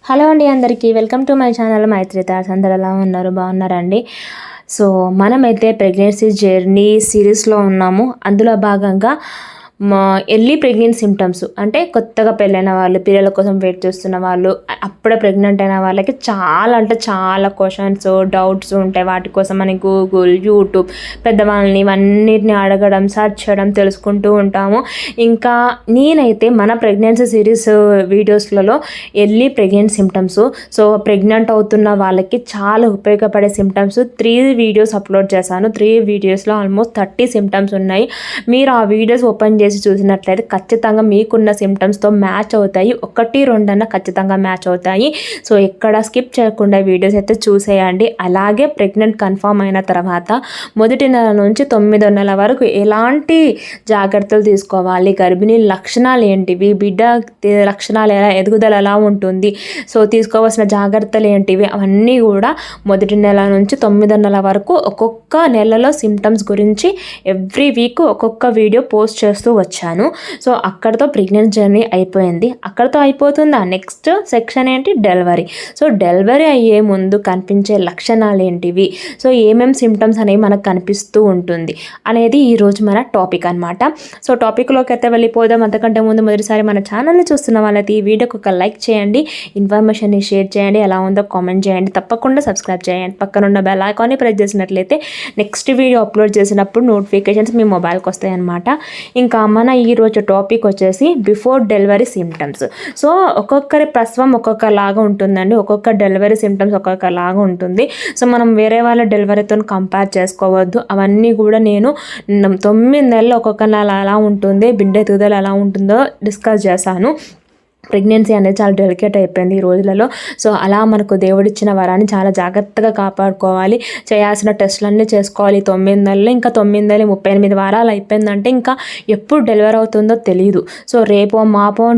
Hello అండి అందరికీ welcome to my channel Maitri Thoughts. అందరు ఎలా ఉన్నారు? బాగున్నారండి. సో మనమైతే ప్రెగ్నెన్సీ జర్నీ సిరీస్లో ఉన్నాము. అందులో భాగంగా ఎర్లీ ప్రెగ్నెంట్ సిమ్టమ్స్ అంటే కొత్తగా పెళ్ళైన వాళ్ళు, పిల్లల కోసం వెయిట్ చేస్తున్న వాళ్ళు, అప్పుడే ప్రెగ్నెంట్ అయిన వాళ్ళకి చాలా అంటే చాలా క్వశ్చన్స్, డౌట్స్ ఉంటాయి. వాటి కోసం అని గూగుల్, యూట్యూబ్ పెద్దవాళ్ళని ఇవన్నిటిని అడగడం, సర్చ్ చేయడం తెలుసుకుంటూ ఉంటాము. ఇంకా నేనైతే మన ప్రెగ్నెన్సీ సిరీస్ వీడియోస్లలో early pregnant symptoms, so pregnant అవుతున్న వాళ్ళకి చాలా ఉపయోగపడే సిమ్టమ్స్ 3 వీడియోస్ అప్లోడ్ చేశాను. 3 వీడియోస్లో ఆల్మోస్ట్ 30 సిమ్టమ్స్ ఉన్నాయి. మీరు ఆ వీడియోస్ ఓపెన్ చేసి చూసినట్లయితే ఖచ్చితంగా మీకున్న సిమ్టమ్స్తో మ్యాచ్ అవుతాయి. 1-2 అన్న ఖచ్చితంగా మ్యాచ్ అవుతాయి. సో ఎక్కడ స్కిప్ చేయకుండా వీడియోస్ అయితే చూసేయండి. అలాగే ప్రెగ్నెంట్ కన్ఫర్మ్ అయిన తర్వాత మొదటి నెల నుంచి 9వ నెల వరకు ఎలాంటి జాగ్రత్తలు తీసుకోవాలి, గర్భిణీ లక్షణాలు ఏంటివి, బిడ్డ లక్షణాలు ఎదుగుదల ఎలా ఉంటుంది, సో తీసుకోవాల్సిన జాగ్రత్తలు ఏంటివి, అవన్నీ కూడా మొదటి నెల నుంచి 9వ నెల వరకు ఒక్కొక్క నెలలో సిమ్టమ్స్ గురించి ఎవ్రీ వీక్ ఒక్కొక్క వీడియో పోస్ట్ చేస్తూ వచ్చాను. సో అక్కడితో ప్రెగ్నెంట్ జర్నీ అయిపోయింది. అక్కడితో అయిపోతుందా? నెక్స్ట్ సెక్షన్ ఏంటి? డెలివరీ. సో డెలివరీ అయ్యే ముందు కనిపించే లక్షణాలు ఏంటివి, సో ఏమేమి సిమ్టమ్స్ అనేవి మనకు కనిపిస్తూ ఉంటుంది అనేది ఈరోజు మన టాపిక్ అనమాట. సో టాపిక్లోకి అయితే వెళ్ళిపోదాం. అంతకంటే ముందు మొదటిసారి మన ఛానల్ని చూస్తున్న వాళ్ళైతే ఈ వీడియోకి ఒక లైక్ చేయండి, ఇన్ఫర్మేషన్ని షేర్ చేయండి, ఎలా ఉందో కామెంట్ చేయండి, తప్పకుండా సబ్స్క్రైబ్ చేయండి. పక్కన ఉన్న బెల్ ఐకాన్ని ప్రెస్ చేసినట్లయితే నెక్స్ట్ వీడియో అప్లోడ్ చేసినప్పుడు నోటిఫికేషన్స్ మీ మొబైల్కి వస్తాయి అన్నమాట. ఇంకా మన ఈరోజు టాపిక్ వచ్చేసి బిఫోర్ డెలివరీ సిమ్టమ్స్. సో ఒక్కొక్కరి ప్రసవం ఒక్కొక్కలాగా ఉంటుందండి. ఒక్కొక్క డెలివరీ సిమ్టమ్స్ ఒక్కొక్కలాగా ఉంటుంది. సో మనం వేరే వాళ్ళ డెలివరీతో కంపేర్ చేసుకోవద్దు. అవన్నీ కూడా నేను 9 నెలలు ఒక్కొక్క నెల ఎలా ఉంటుంది, బిడ్డ ఎదుగుదల ఎలా ఉంటుందో డిస్కస్ చేశాను. ప్రెగ్నెన్సీ అనేది చాలా డెలికేట్ అయిపోయింది ఈ రోజులలో. సో అలా మనకు దేవుడిచ్చిన వరాన్ని చాలా జాగ్రత్తగా కాపాడుకోవాలి. చేయాల్సిన టెస్టులన్నీ చేసుకోవాలి 9 నెలలు. ఇంకా 9 నెలలు 38 వారాలు అయిపోయిందంటే ఇంకా ఎప్పుడు డెలివరీ అవుతుందో తెలియదు. సో రేపో మాపో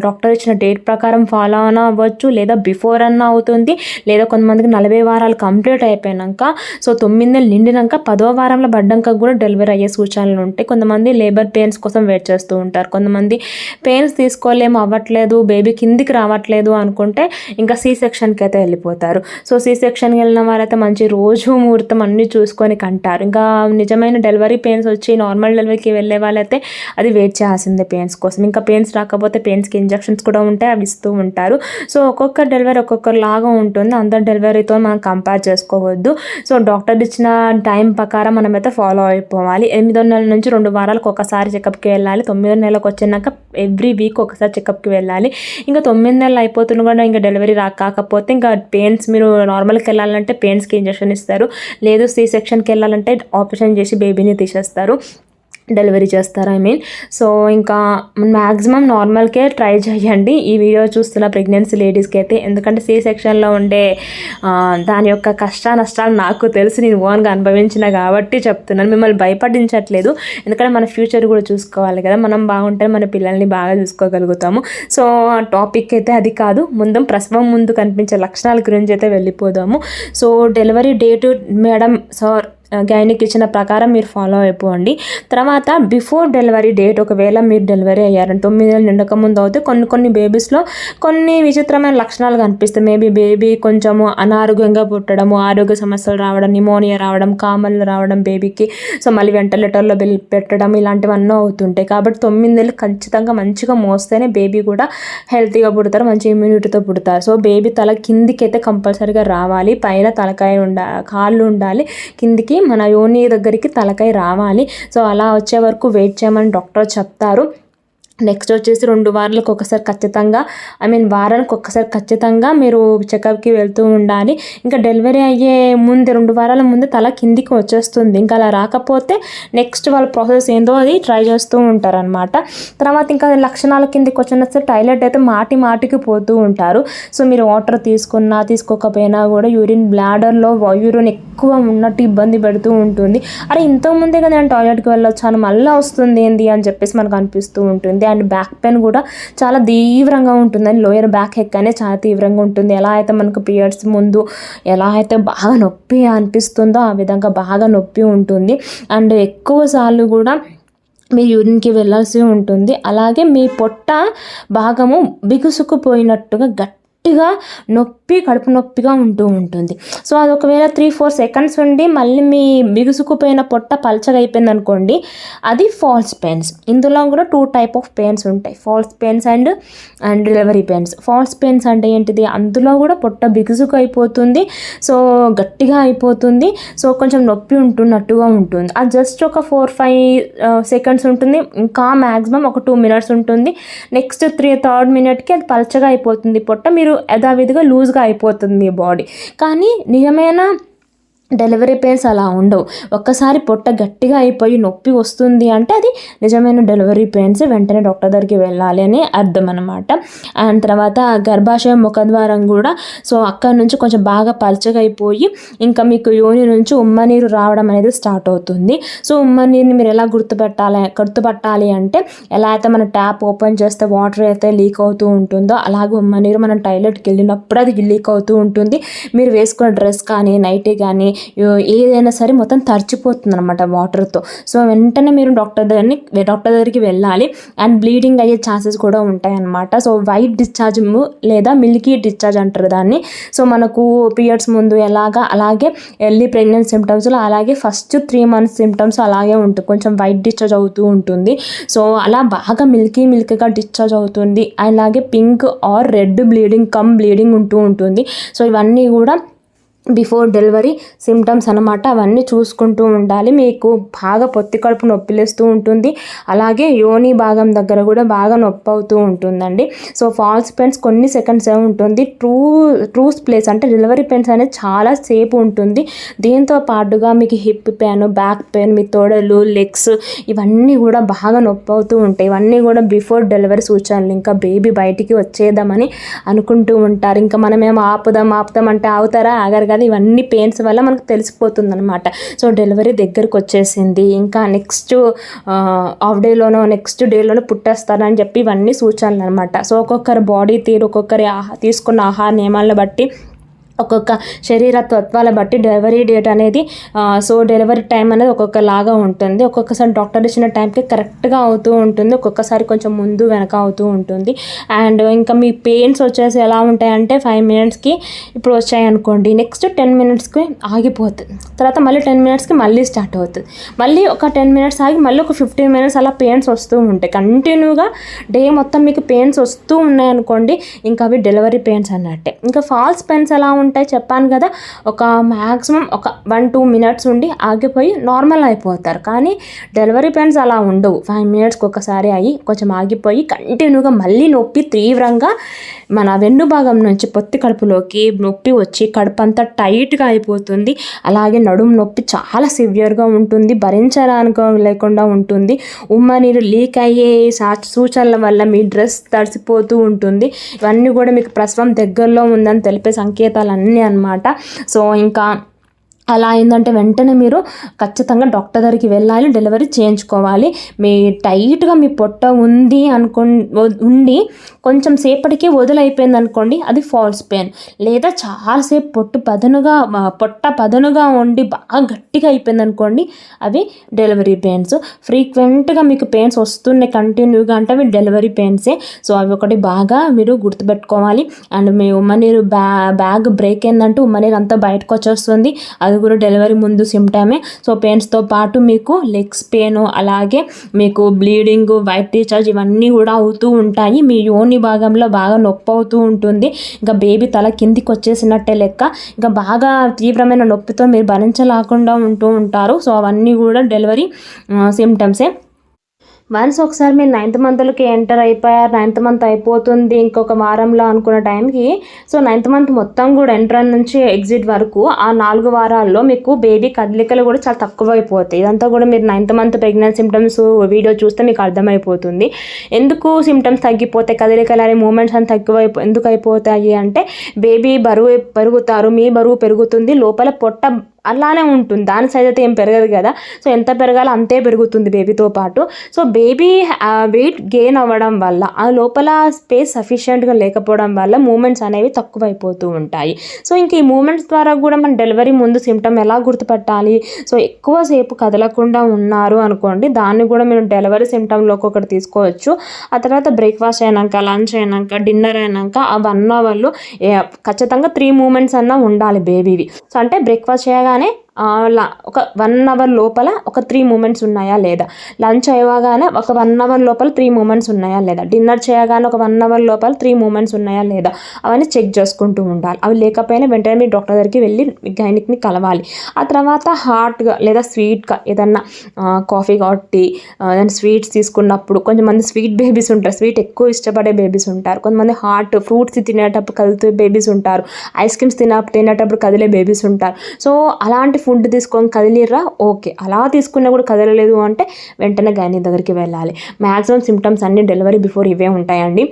డాక్టర్ ఇచ్చిన డేట్ ప్రకారం ఫాలో అవ్వచ్చు, లేదా బిఫోర్ అన్న అవుతుంది, లేదా కొంతమందికి 40 వారాలు కంప్లీట్ అయిపోయాక, సో 9 నెలలు నిండినాక 10వ వారంలో పడ్డాక కూడా డెలివరీ అయ్యే సూచనలు ఉంటాయి. కొంతమంది లేబర్ పెయిన్స్ కోసం వెయిట్ చేస్తూ ఉంటారు. కొంతమంది పెయిన్స్ తీసుకోలేము, అవ్వట్లేదు, బేబీ కిందికి రావట్లేదు అనుకుంటే ఇంకా సి సెక్షన్కి అయితే వెళ్ళిపోతారు. సో సి సెక్షన్కి వెళ్ళిన వాళ్ళైతే మంచి రోజు ముహూర్తం అన్నీ చూసుకొని కంటారు. ఇంకా నిజమైన డెలివరీ పెయిన్స్ వచ్చి నార్మల్ డెలివరీకి వెళ్ళే వాళ్ళైతే అది వెయిట్ చేయాల్సిందే పెయిన్స్ కోసం. ఇంకా పెయిన్స్ రాకపోతే పెయిన్స్కి ఇంజెక్షన్స్ కూడా ఉంటాయి, అవి ఇస్తూ ఉంటారు. సో ఒక్కొక్క డెలివరీ ఒక్కొక్కరు లాగా ఉంటుంది. అందరి డెలివరీతో మనం కంపేర్ చేసుకోవద్దు. సో డాక్టర్ ఇచ్చిన టైం ప్రకారం మనమైతే ఫాలో అయిపోవాలి. 8వ నెల నుంచి 2 వారాలకు ఒకసారి చెకప్కి వెళ్ళాలి. 9వ నెలకు వచ్చినాక ఎవ్రీ వీక్ ఒకసారి చెకప్కి వెళ్ళాలి. ఇంకా 9 నెలలు అయిపోతున్నా కూడా ఇంకా డెలివరీ కాకపోతే ఇంకా పెయిన్స్, మీరు నార్మల్కి వెళ్ళాలంటే పెయిన్స్కి ఇంజెక్షన్ ఇస్తారు, లేదు సి సెక్షన్కి వెళ్ళాలంటే ఆపరేషన్ చేసి బేబీని తీసేస్తారు, డెలివరీ చేస్తారు. సో ఇంకా మ్యాక్సిమం నార్మల్కే ట్రై చేయండి ఈ వీడియో చూస్తున్న ప్రెగ్నెన్సీ లేడీస్కి అయితే. ఎందుకంటే సి సెక్షన్లో ఉండే దాని యొక్క కష్ట నష్టాలు నాకు తెలిసి నేను ఓన్గా అనుభవించిన కాబట్టి చెప్తున్నాను, మిమ్మల్ని భయపడించట్లేదు. ఎందుకంటే మన ఫ్యూచర్ కూడా చూసుకోవాలి కదా, మనం బాగుంటే మన పిల్లల్ని బాగా చూసుకోగలుగుతాము. సో టాపిక్ అయితే అది కాదు. ప్రసవం ముందు కనిపించే లక్షణాల గురించి అయితే వెళ్ళిపోదాము. So delivery date madam sir gynaec ఇచ్చిన ప్రకారం మీరు ఫాలో అయిపోండి. తర్వాత బిఫోర్ డెలివరీ డేట్, ఒకవేళ మీరు డెలివరీ అయ్యారంటే 9 నెలలు నిండక ముందు అవుతే కొన్ని బేబీస్లో కొన్ని విచిత్రమైన లక్షణాలు కనిపిస్తాయి. మేబీ బేబీ కొంచెము అనారోగ్యంగా పుట్టడము, ఆరోగ్య సమస్యలు రావడం, నిమోనియా రావడం, కామన్లు రావడం బేబీకి, సో మళ్ళీ వెంటిలేటర్లో పెట్టడం, ఇలాంటివన్నీ అవుతుంటాయి. కాబట్టి 9 నెలలు ఖచ్చితంగా మంచిగా మోస్తేనే బేబీ కూడా హెల్తీగా పుడతారు, మంచి ఇమ్యూనిటీతో పుడతారు. సో బేబీ తల కిందికి అయితే కంపల్సరీగా రావాలి, పైన తలకాయ కాళ్ళు ఉండాలి, కిందికి మన యోని దగ్గరికి తలకాయ రావాలి. సో అలా వచ్చే వరకు వెయిట్ చేయమని డాక్టర్ చెప్తారు. నెక్స్ట్ వచ్చేసి 2 వారాలకు ఒకసారి ఖచ్చితంగా, వారానికి ఒకసారి ఖచ్చితంగా మీరు చెకప్కి వెళ్తూ ఉండాలి. ఇంకా డెలివరీ అయ్యే ముందు 2 వారాల ముందు తల కిందికి వచ్చేస్తుంది. ఇంకా అలా రాకపోతే నెక్స్ట్ వాళ్ళ ప్రాసెస్ ఏందో అది ట్రై చేస్తూ ఉంటారనమాట. తర్వాత ఇంకా లక్షణాల కిందికి వచ్చిన టాయిలెట్ అయితే మాటికి పోతూ ఉంటారు. సో మీరు వాటర్ తీసుకోకపోయినా కూడా యూరిన్ బ్లాడర్లో యూరిన్ ఎక్కువ ఉన్నట్టు ఇబ్బంది పెడుతూ ఉంటుంది. అరే ఇంతకుముందే కదా నేను టాయిలెట్కి వెళ్ళొచ్చాను, మళ్ళీ వస్తుంది ఏంది అని చెప్పేసి మనకు అనిపిస్తూ ఉంటుంది. అండ్ బ్యాక్ పెయిన్ కూడా చాలా తీవ్రంగా ఉంటుందని, లోయర్ బ్యాక్ హెక్ అనేది చాలా తీవ్రంగా ఉంటుంది. ఎలా అయితే మనకు పీరియడ్స్ ముందు ఎలా అయితే బాగా నొప్పి అనిపిస్తుందో ఆ విధంగా బాగా నొప్పి ఉంటుంది. అండ్ ఎక్కువ సార్లు కూడా మీ యూరిన్కి వెళ్ళాల్సి ఉంటుంది. అలాగే మీ పొట్ట భాగము బిగుసుకుపోయినట్టుగా గట్టిగా నొప్పి, కడుపు నొప్పిగా ఉంటూ ఉంటుంది. సో అది ఒకవేళ 3-4 సెకండ్స్ ఉండి మళ్ళీ మీ బిగుసుకుపోయిన పొట్ట పలచగా అయిపోయింది అనుకోండి, అది ఫాల్స్ పెయిన్స్. ఇందులో కూడా 2 టైప్ ఆఫ్ పెయిన్స్ ఉంటాయి, falls pains and delivery pains. Falls pains అంటే ఏంటిది, అందులో కూడా పొట్ట బిగుసుకు అయిపోతుంది, సో గట్టిగా అయిపోతుంది, సో కొంచెం నొప్పి ఉంటున్నట్టుగా ఉంటుంది. అది జస్ట్ ఒక 4-5 సెకండ్స్ ఉంటుంది, ఇంకా మ్యాక్సిమం ఒక 2 మినిట్స్ ఉంటుంది. నెక్స్ట్ 3rd మినిట్కి అది పలచగా అయిపోతుంది పొట్ట, మీరు యథావిధిగా లూజ్గా అయిపోతుంది మీ బాడీ. కానీ నిజమైన డెలివరీ పెయిన్స్ అలా ఉండవు. ఒక్కసారి పొట్ట గట్టిగా అయిపోయి నొప్పి వస్తుంది అంటే అది నిజమైన డెలివరీ పెయిన్స్, వెంటనే డాక్టర్ దగ్గరికి వెళ్ళాలి అని అర్థం అనమాట. అండ్ తర్వాత గర్భాశయం ముఖద్వారం కూడా సో అక్కడ నుంచి కొంచెం బాగా పలచగా అయిపోయి ఇంకా మీకు యోని నుంచి ఉమ్మనీరు రావడం అనేది స్టార్ట్ అవుతుంది. సో ఉమ్మనీరుని మీరు ఎలా గుర్తుపట్టాలి అంటే, ఎలా అయితే మన ట్యాప్ ఓపెన్ చేస్తే వాటర్ అయితే లీక్ అవుతూ ఉంటుందో అలాగే ఉమ్మనీరు మనం టాయిలెట్కి వెళ్ళినప్పుడు అది లీక్ అవుతూ ఉంటుంది. మీరు వేసుకున్న డ్రెస్ కానీ నైటీ కానీ ఏదైనా సరే మొత్తం తడిచిపోతుంది అనమాట వాటర్తో. సో వెంటనే మీరు డాక్టర్ దగ్గరికి వెళ్ళాలి. అండ్ బ్లీడింగ్ అయ్యే ఛాన్సెస్ కూడా ఉంటాయి అన్నమాట. సో వైట్ డిశ్చార్జ్ లేదా మిల్కీ డిశ్చార్జ్ అంటారు దాన్ని. సో మనకు పీరియడ్స్ ముందు అలాగే ఎర్లీ ప్రెగ్నెన్సీ సిమ్టమ్స్లో అలాగే ఫస్ట్ 3 months సిమ్టమ్స్ అలాగే ఉంటుంది, కొంచెం వైట్ డిశ్చార్జ్ అవుతూ ఉంటుంది. సో అలా బాగా మిల్కీగా డిశ్చార్జ్ అవుతుంది. అలాగే పింక్ ఆర్ రెడ్ బ్లీడింగ్ ఉంటూ ఉంటుంది. సో ఇవన్నీ కూడా బిఫోర్ డెలివరీ సిమ్టమ్స్ అనమాట. అవన్నీ చూసుకుంటూ ఉండాలి. మీకు బాగా పొత్తి కడుపు నొప్పిలేస్తూ ఉంటుంది, అలాగే యోని భాగం దగ్గర కూడా బాగా నొప్పి అవుతూ ఉంటుందండి. సో ఫాల్స్ పెయిన్స్ కొన్ని సెకండ్స్ ఉంటుంది. ట్రూ ప్లేస్ అంటే డెలివరీ పెయిన్స్ అనేది చాలా సేపు ఉంటుంది. దీంతో పాటుగా మీకు హిప్ పెయిన్, బ్యాక్ పెయిన్, మీ తోడలు, లెగ్స్ ఇవన్నీ కూడా బాగా నొప్పి అవుతూ ఉంటాయి. ఇవన్నీ కూడా బిఫోర్ డెలివరీ సూచనలు. ఇంకా బేబీ బయటికి వచ్చేద్దామని అనుకుంటూ ఉంటారు. ఇంకా మనమేమో ఆపుదాం అంటే ఆగుతారా? ఆగరు కదా. ఇవన్నీ పెయిన్స్ వల్ల మనకు తెలిసిపోతుంది అనమాట. సో డెలివరీ దగ్గరకు వచ్చేసింది, ఇంకా నెక్స్ట్ నెక్స్ట్ డేలోనో పుట్టేస్తారని చెప్పి ఇవన్నీ సూచనలు అనమాట. సో ఒక్కొక్కరి బాడీ తీరు, ఒక్కొక్కరి తీసుకున్న ఆహార నియమాలను బట్టి, ఒక్కొక్క శరీర తత్వాల బట్టి డెలివరీ డేట్ అనేది సో డెలివరీ టైం అనేది ఒక్కొక్కలాగా ఉంటుంది. ఒక్కొక్కసారి డాక్టర్ ఇచ్చిన టైంకి కరెక్ట్గా అవుతూ ఉంటుంది, ఒక్కొక్కసారి కొంచెం ముందు వెనక అవుతూ ఉంటుంది. అండ్ ఇంకా మీ పెయిన్స్ వచ్చేసి ఎలా ఉంటాయంటే 5 minutesకి ఇప్పుడు వచ్చాయి అనుకోండి, నెక్స్ట్ 10 minutesకి ఆగిపోతుంది, తర్వాత మళ్ళీ 10 minutesకి మళ్ళీ స్టార్ట్ అవుతుంది, మళ్ళీ ఒక 10 minutes ఆగి మళ్ళీ ఒక 15 minutes అలా పెయిన్స్ వస్తూ ఉంటాయి. కంటిన్యూగా డే మొత్తం మీకు పెయిన్స్ వస్తూ ఉన్నాయనుకోండి, ఇంకా అవి డెలివరీ పెయిన్స్ అన్నట్టే. ఇంకా ఫాల్స్ పెయిన్స్ ఎలా ఉంటాయి చెప్పాను కదా, ఒక మ్యాక్సిమం ఒక 1-2 minutes ఉండి ఆగిపోయి నార్మల్ అయిపోతారు. కానీ డెలివరీ పెయిన్స్ అలా ఉండవు. 5 minutesకి ఒకసారి అయ్యి కొంచెం ఆగిపోయి కంటిన్యూగా మళ్ళీ నొప్పి తీవ్రంగా మన వెన్ను భాగం నుంచి పొత్తి కడుపులోకి నొప్పి వచ్చి కడుపు అంతా టైట్గా అయిపోతుంది. అలాగే నడుము నొప్పి చాలా సివియర్గా ఉంటుంది, భరించడానికి లేకుండా ఉంటుంది. ఉమ్మనీరు లీక్ అయ్యే సూచనల వల్ల మీ డ్రెస్ తడిసిపోతూ ఉంటుంది. ఇవన్నీ కూడా మీకు ప్రసవం దగ్గరలో ఉందని తెలిపే సంకేతాలన్నీ అన్నమాట. సో ఇంకా అలా అయిందంటే వెంటనే మీరు ఖచ్చితంగా డాక్టర్ దగ్గరికి వెళ్ళాలి, డెలివరీ చేయించుకోవాలి. మీ టైట్గా మీ పొట్ట ఉంది ఉండి కొంచెం సేపటికి వదిలైపోయింది అనుకోండి, అది ఫాల్స్ పెయిన్. లేదా చాలాసేపు పొట్ట పదనుగా ఉండి బాగా గట్టిగా అయిపోయింది అనుకోండి, అవి డెలివరీ పెయిన్స్. ఫ్రీక్వెంట్గా మీకు పెయిన్స్ వస్తున్నాయి కంటిన్యూగా అంటే అవి డెలివరీ పెయిన్సే. సో అవి ఒకటి బాగా మీరు గుర్తుపెట్టుకోవాలి. అండ్ మీ ఉమ్మనీరు బ్యాగ్ బ్రేక్ అయిందంటే ఉమ్మనీరు అంతా బయటకు వచ్చేస్తుంది, అది కూడా డెలివరీ ముందు సిమ్టమే. సో పెయిన్స్తో పాటు మీకు లెగ్స్ పెయిన్, అలాగే మీకు బ్లీడింగ్, వైట్ డిశ్చార్జ్ ఇవన్నీ కూడా అవుతూ ఉంటాయి. మీ యోని భాగంలో బాగా నొప్పి అవుతూ ఉంటుంది. ఇంకా బేబీ తల కిందికి వచ్చేసినట్టే లెక్క. ఇంకా బాగా తీవ్రమైన నొప్పితో మీరు భరించలేకుండా ఉంటూ ఉంటారు. సో అవన్నీ కూడా డెలివరీ సిమ్టమ్సే. వన్స్ ఒకసారి మీరు 9th monthకి ఎంటర్ అయిపోయారు, 9th month అయిపోతుంది ఇంకొక వారంలో అనుకున్న టైంకి, సో 9th month మొత్తం కూడా ఎంట్రన్ నుంచి ఎగ్జిట్ వరకు ఆ 4 వారాల్లో మీకు బేబీ కదలికలు కూడా చాలా తక్కువ అయిపోతాయి. ఇదంతా కూడా మీరు 9th month pregnancy symptoms video చూస్తే మీకు అర్థమైపోతుంది. ఎందుకు సిమ్టమ్స్ తగ్గిపోతాయి, కదలికలు అనే మూమెంట్స్ అని ఎందుకు అయిపోతాయి అంటే బేబీ బరువు పెరుగుతారు, మీ బరువు పెరుగుతుంది, లోపల పొట్ట అలానే ఉంటుంది, దాని సైజ్ అయితే ఏం పెరగదు కదా. సో ఎంత పెరగాలో అంతే పెరుగుతుంది బేబీతో పాటు. సో బేబీ వెయిట్ గెయిన్ అవ్వడం వల్ల ఆ లోపల స్పేస్ సఫిషియెంట్గా లేకపోవడం వల్ల మూమెంట్స్ అనేవి తక్కువైపోతూ ఉంటాయి. సో ఇంక ఈ మూమెంట్స్ ద్వారా కూడా మన డెలివరీ ముందు సిమ్టమ్ ఎలా గుర్తుపట్టాలి? సో ఎక్కువసేపు కదలకుండా ఉన్నారు అనుకోండి, దాన్ని కూడా మీరు డెలివరీ సిమ్టమ్లోకి ఒకటి తీసుకోవచ్చు. ఆ తర్వాత బ్రేక్ఫాస్ట్ అయినాక, లంచ్ అయినాక, డిన్నర్ అయినాక ఆ 1 అవర్లో ఖచ్చితంగా 3 మూమెంట్స్ అన్నా ఉండాలి బేబీవి. సో అంటే బ్రేక్ఫాస్ట్ చేయగానే ఒక 1 అవర్ లోపల ఒక 3 మూమెంట్స్ ఉన్నాయా లేదా, లంచ్ అయ్యగానే ఒక 1 అవర్ లోపల 3 మూమెంట్స్ ఉన్నాయా లేదా, డిన్నర్ చేయగానే ఒక 1 అవర్ లోపల 3 మూమెంట్స్ ఉన్నాయా లేదా, అవన్నీ చెక్ చేసుకుంటూ ఉండాలి. అవి లేకపోయినా వెంటనే మీ డాక్టర్ దగ్గరికి వెళ్ళి గైనిక్ని కలవాలి. ఆ తర్వాత హాట్గా లేదా స్వీట్గా ఏదన్నా కాఫీ టీ, స్వీట్స్ తీసుకున్నప్పుడు కొంతమంది స్వీట్ బేబీస్ ఉంటారు, స్వీట్ ఎక్కువ ఇష్టపడే బేబీస్ ఉంటారు. కొంతమంది హాట్ ఫ్రూట్స్ తినేటప్పుడు కదులుతూ బేబీస్ ఉంటారు, ఐస్ క్రీమ్స్ తినేటప్పుడు కదిలే బేబీస్ ఉంటారు. సో అలాంటి ఫుడ్ తీసుకొని కదిలిర్రా ఓకే, అలా తీసుకున్నా కూడా కదలలేదు అంటే వెంటనే గైనిక్ దగ్గరికి వెళ్ళాలి. మ్యాక్సిమం సిమ్టమ్స్ అన్నీ డెలివరీ బిఫోర్ ఇవే ఉంటాయండి.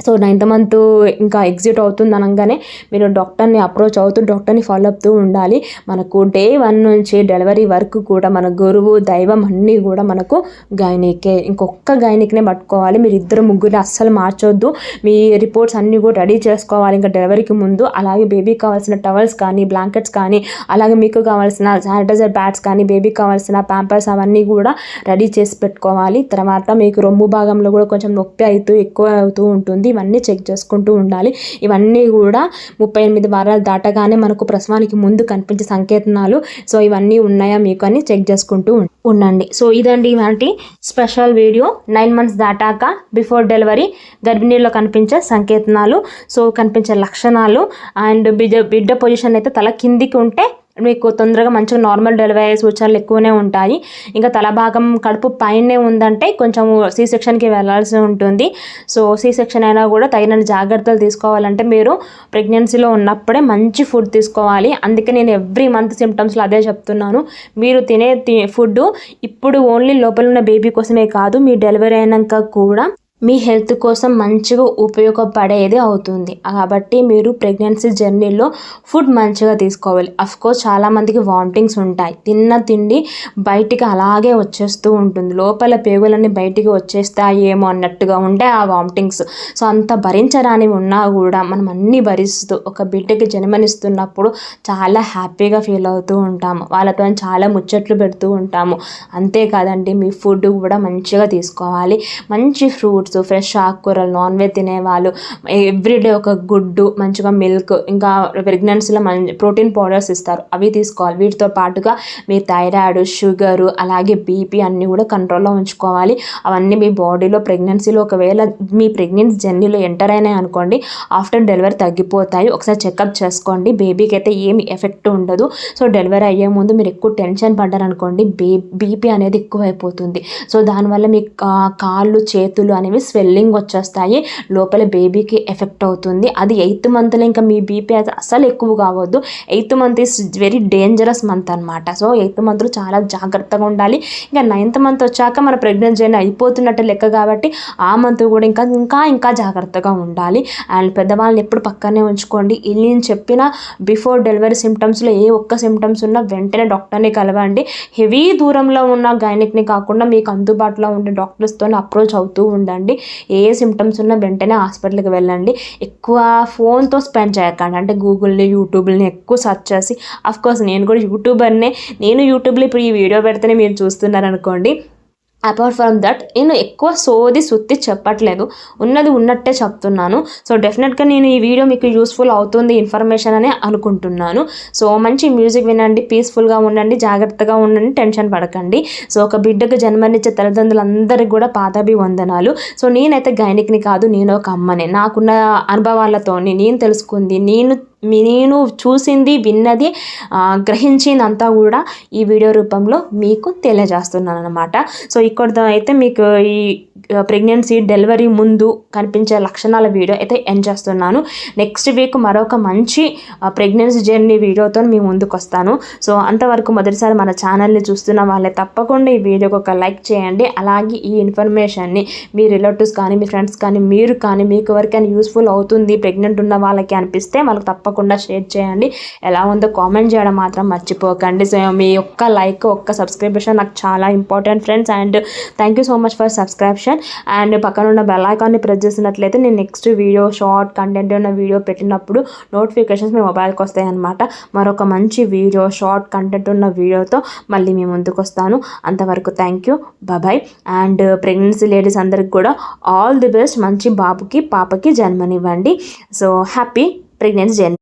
సో 9th మంత్ ఇంకా ఎగ్జిట్ అవుతుంది అనగానే మీరు డాక్టర్ని అప్రోచ్ అవుతూ డాక్టర్ని ఫాలో అవుతూ ఉండాలి. మనకు డే 1 నుంచి డెలివరీ వరకు కూడా మన గురువు దైవం అన్నీ కూడా మనకు గైనికే, ఇంకొక గైనిక్నే పట్టుకోవాలి. మీరు 2-3 అస్సలు మార్చొద్దు. మీ రిపోర్ట్స్ అన్నీ కూడా రెడీ చేసుకోవాలి ఇంకా డెలివరీకి ముందు. అలాగే బేబీకి కావాల్సిన టవల్స్ కానీ, బ్లాంకెట్స్ కానీ, అలాగే మీకు కావాల్సిన శానిటైజర్ ప్యాడ్స్ కానీ, బేబీకి కావాల్సిన ప్యాంపర్స్ అవన్నీ కూడా రెడీ చేసి పెట్టుకోవాలి. తర్వాత మీకు రొమ్ము భాగంలో కూడా కొంచెం నొప్పి ఎక్కువ అవుతూ ఉంటుంది. ఇవన్నీ చెక్ చేసుకుంటూ ఉండాలి. ఇవన్నీ కూడా 38 వారాలు దాటగానే మనకు ప్రసవానికి ముందు కనిపించే సంకేతాలు. సో ఇవన్నీ ఉన్నాయా మీకు అని చెక్ చేసుకుంటూ ఉండండి. సో ఇదండి ఇలాంటి స్పెషల్ వీడియో. 9 మంత్స్ దాటాక బిఫోర్ డెలివరీ గర్భిణీలో కనిపించే సంకేతాలు, సో కనిపించే లక్షణాలు, అండ్ బిడ్డ పొజిషన్ అయితే తల కిందికి ఉంటే మీకు తొందరగా మంచిగా నార్మల్ డెలివరీ అయ్యే సూచనలు ఎక్కువనే ఉంటాయి. ఇంకా తల భాగం కడుపు పైనే ఉందంటే కొంచెం సి సెక్షన్కి వెళ్ళాల్సి ఉంటుంది. సో సి సెక్షన్ అయినా కూడా తగిన జాగ్రత్తలు తీసుకోవాలంటే మీరు ప్రెగ్నెన్సీలో ఉన్నప్పుడే మంచి ఫుడ్ తీసుకోవాలి. అందుకే నేను ఎవ్రీ మంత్ సిమ్టమ్స్లో అదే చెప్తున్నాను. మీరు తినే ఫుడ్ ఇప్పుడు ఓన్లీ లోపల ఉన్న బేబీ కోసమే కాదు, మీ డెలివరీ అయినాక కూడా మీ హెల్త్ కోసం మంచిగా ఉపయోగపడేది అవుతుంది. కాబట్టి మీరు ప్రెగ్నెన్సీ జర్నీలో ఫుడ్ మంచిగా తీసుకోవాలి. అఫ్కోర్స్ చాలామందికి వామిటింగ్స్ ఉంటాయి, తిన్న తిండి బయటికి అలాగే వచ్చేస్తూ ఉంటుంది, లోపల పేగులన్నీ బయటికి వచ్చేస్తాయేమో అన్నట్టుగా ఉండే ఆ వామిటింగ్స్. సో అంత భరించరానివి ఉన్నా కూడా మనం అన్నీ భరిస్తూ ఒక బిడ్డకి జన్మనిస్తున్నప్పుడు చాలా హ్యాపీగా ఫీల్ అవుతూ ఉంటాము, వాళ్ళతో చాలా ముచ్చట్లు పెడుతూ ఉంటాము. అంతేకాదండి, మీ ఫుడ్ కూడా మంచిగా తీసుకోవాలి. మంచి ఫ్రూట్స్, ఫ్రెష్ ఆకుకూరలు, నాన్ వెజ్ తినేవాళ్ళు ఎవ్రీడే ఒక గుడ్డు, మంచిగా మిల్క్, ఇంకా ప్రెగ్నెన్సీలో ప్రోటీన్ పౌడర్స్ ఇస్తారు, అవి తీసుకోవాలి. వీటితో పాటుగా మీ థైరాయిడ్, షుగరు, అలాగే బీపీ అన్నీ కూడా కంట్రోల్లో ఉంచుకోవాలి. అవన్నీ మీ బాడీలో ప్రెగ్నెన్సీలో ఒకవేళ మీ ప్రెగ్నెన్సీ జర్నీలో ఎంటర్ అయినాయి అనుకోండి, ఆఫ్టర్ డెలివరీ తగ్గిపోతాయి. ఒకసారి చెకప్ చేసుకోండి. బేబీకి అయితే ఏమి ఎఫెక్ట్ ఉండదు. సో డెలివరీ అయ్యే ముందు మీరు ఎక్కువ టెన్షన్ పడ్డారనుకోండి, బీపీ అనేది ఎక్కువైపోతుంది. సో దానివల్ల మీ కాళ్ళు, చేతులు అనేవి స్వెల్లింగ్ వచ్చేస్తాయి, లోపల బేబీకి ఎఫెక్ట్ అవుతుంది. అది 8th మంత్లో ఇంకా మీ బీపీ అయితే అసలు ఎక్కువ కావద్దు. 8th month is very dangerous month అనమాట. సో 8th మంత్లో చాలా జాగ్రత్తగా ఉండాలి. ఇంకా 9th మంత్ వచ్చాక మన ప్రెగ్నెన్సీ జర్నీ అయిపోతున్నట్టు లెక్క కాబట్టి ఆ మంత్ కూడా ఇంకా జాగ్రత్తగా ఉండాలి. అండ్ పెద్దవాళ్ళని ఎప్పుడు పక్కనే ఉంచుకోండి. నేను చెప్పిన బిఫోర్ డెలివరీ సిమ్టమ్స్లో ఏ ఒక్క సిమ్టమ్స్ ఉన్నా వెంటనే డాక్టర్ని కలవండి. హెవీ దూరంలో ఉన్న గైనిక్ని కాకుండా మీకు అందుబాటులో ఉండే డాక్టర్స్తో అప్రోచ్ అవుతూ ఉండండి. ఏ సిమ్టమ్స్ ఉన్నా వెంటనే హాస్పిటల్కి వెళ్ళండి. ఎక్కువ ఫోన్తో స్పెండ్ చేయకండి. అంటే గూగుల్ని, యూట్యూబ్ని ఎక్కువ సెర్చ్ చేసి, అఫ్కోర్స్ నేను కూడా యూట్యూబర్నే, నేను యూట్యూబ్లో ఇప్పుడు ఈ వీడియో పెడితేనే మీరు చూస్తున్నారనుకోండి. అపార్ట్ ఫ్రమ్ దట్ నేను ఎక్కువ సుత్తి చెప్పట్లేదు, ఉన్నది ఉన్నట్టే చెప్తున్నాను. సో డెఫినెట్గా నేను ఈ వీడియో మీకు యూస్ఫుల్ అవుతుంది, ఇన్ఫర్మేషన్ అనే అనుకుంటున్నాను. సో మంచి మ్యూజిక్ వినండి, పీస్ఫుల్గా ఉండండి, జాగ్రత్తగా ఉండండి, టెన్షన్ పడకండి. సో ఒక బిడ్డకు జన్మనిచ్చే తల్లిదండ్రులందరికీ కూడా పాదాభివందనాలు. సో నేనైతే గైనిక్ని కాదు, నేను ఒక అమ్మనే. నాకున్న అనుభవాలతో నేను తెలుసుకుంది, నేను చూసింది, విన్నది, గ్రహించిందంతా కూడా ఈ వీడియో రూపంలో మీకు తెలియజేస్తున్నాను అనమాట. సో ఇక్కడితో అయితే మీకు ఈ ప్రెగ్నెన్సీ డెలివరీ ముందు కనిపించే లక్షణాల వీడియో అయితే ఎండ్ చేస్తున్నాను. నెక్స్ట్ వీక్ మరొక మంచి ప్రెగ్నెన్సీ జర్నీ వీడియోతో మీ ముందుకు వస్తాను. సో అంతవరకు మొదటిసారి మన ఛానల్ని చూస్తున్న వాళ్ళే తప్పకుండా ఈ వీడియోకి ఒక లైక్ చేయండి. అలాగే ఈ ఇన్ఫర్మేషన్ని మీ రిలేటివ్స్ కానీ మీ ఫ్రెండ్స్ కానీ మీరు కానీ మీకు ఎవరికైనా యూస్ఫుల్ అవుతుంది ప్రెగ్నెంట్ ఉన్న వాళ్ళకి అనిపిస్తే వాళ్ళకి తప్పకుండా షేర్ చేయండి. ఎలా ఉందో కామెంట్ చేయడం మాత్రం మర్చిపోకండి. సో మీ ఒక్క లైక్ ఒక్క సబ్స్క్రిప్షన్ నాకు చాలా important friends. And thank you so much for subscription. And పక్కన ఉన్న బెల్ ఐకాన్ని ప్రెస్ చేసినట్లయితే నేను నెక్స్ట్ వీడియో షార్ట్ కంటెంట్ ఉన్న వీడియో పెట్టినప్పుడు నోటిఫికేషన్స్ మీ మొబైల్కి వస్తాయి అన్నమాట. మరొక మంచి వీడియో షార్ట్ కంటెంట్ ఉన్న వీడియోతో మళ్ళీ మీ ముందుకు వస్తాను. అంతవరకు thank you, bye. And pregnancy ladies అందరికి కూడా ఆల్ ది బెస్ట్. మంచి బాబుకి పాపకి జన్మనివ్వండి. So happy pregnancy journey.